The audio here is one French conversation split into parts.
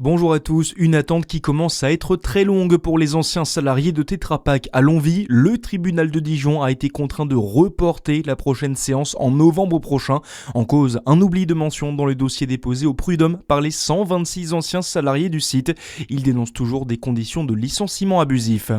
Bonjour à tous, une attente qui commence à être très longue pour les anciens salariés de Tetra Pak. À Longwy, le tribunal de Dijon a été contraint de reporter la prochaine séance en novembre prochain. En cause, un oubli de mention dans le dossier déposé au prud'homme par les 126 anciens salariés du site. Ils dénoncent toujours des conditions de licenciement abusif.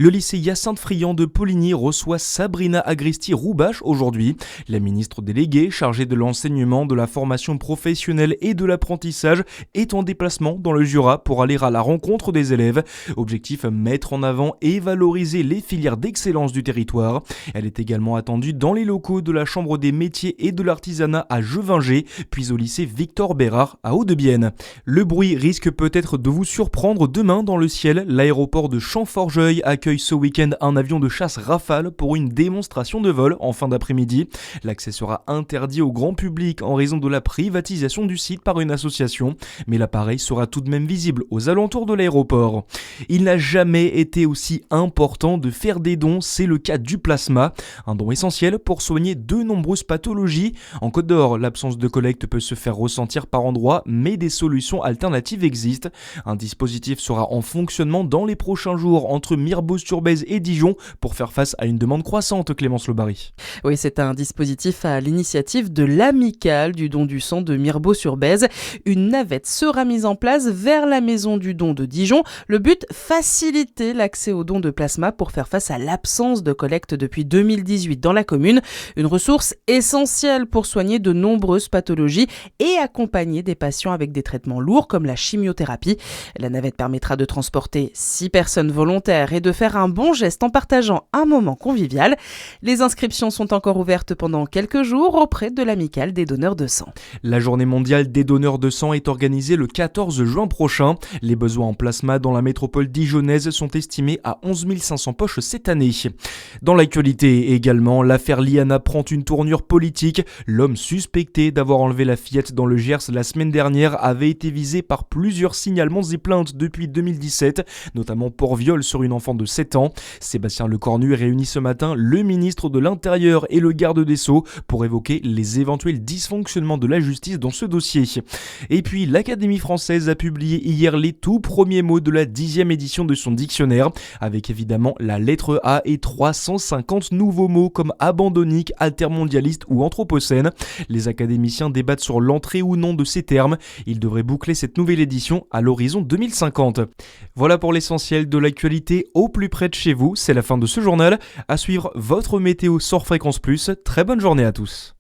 Le lycée Hyacinthe Friand de Poligny reçoit Sabrina Agresti-Roubache aujourd'hui. La ministre déléguée chargée de l'enseignement, de la formation professionnelle et de l'apprentissage est en déplacement dans le Jura pour aller à la rencontre des élèves. Objectif, mettre en avant et valoriser les filières d'excellence du territoire. Elle est également attendue dans les locaux de la Chambre des métiers et de l'artisanat à Jevinger, puis au lycée Victor Bérard à Hauts-de-Bienne. Le bruit risque peut-être de vous surprendre demain dans le ciel. L'aéroport de Champ-Forgeuil accueille ce week-end un avion de chasse Rafale pour une démonstration de vol en fin d'après-midi. L'accès sera interdit au grand public en raison de la privatisation du site par une association, mais l'appareil sera tout de même visible aux alentours de l'aéroport. Il n'a jamais été aussi important de faire des dons, c'est le cas du plasma, un don essentiel pour soigner de nombreuses pathologies. En Côte d'Or, l'absence de collecte peut se faire ressentir par endroits, mais des solutions alternatives existent. Un dispositif sera en fonctionnement dans les prochains jours entre Mirebeau-sur-Bèze et Dijon pour faire face à une demande croissante, Clémence Lebary. Oui, c'est un dispositif à l'initiative de l'Amicale du don du sang de Mirebeau-sur-Bèze. Une navette sera mise en place vers la maison du don de Dijon. Le but, faciliter l'accès aux dons de plasma pour faire face à l'absence de collecte depuis 2018 dans la commune. Une ressource essentielle pour soigner de nombreuses pathologies et accompagner des patients avec des traitements lourds comme la chimiothérapie. La navette permettra de transporter 6 personnes volontaires et de faire un bon geste en partageant un moment convivial. Les inscriptions sont encore ouvertes pendant quelques jours auprès de l'Amicale des donneurs de sang. La journée mondiale des donneurs de sang est organisée le 14 juin prochain. Les besoins en plasma dans la métropole dijonnaise sont estimés à 11 500 poches cette année. Dans l'actualité également, l'affaire Liana prend une tournure politique. L'homme suspecté d'avoir enlevé la fillette dans le Gers la semaine dernière avait été visé par plusieurs signalements et plaintes depuis 2017, notamment pour viol sur une enfant de 7 ans. Sébastien Lecornu réunit ce matin le ministre de l'Intérieur et le garde des Sceaux pour évoquer les éventuels dysfonctionnements de la justice dans ce dossier. Et puis, l'Académie française a publié hier les tout premiers mots de la 10e édition de son dictionnaire, avec évidemment la lettre A et 350 nouveaux mots comme abandonnique, altermondialiste ou anthropocène. Les académiciens débattent sur l'entrée ou non de ces termes. Ils devraient boucler cette nouvelle édition à l'horizon 2050. Voilà pour l'essentiel de l'actualité au plus près de chez vous. C'est la fin de ce journal. À suivre votre météo sur Fréquence Plus. Très bonne journée à tous.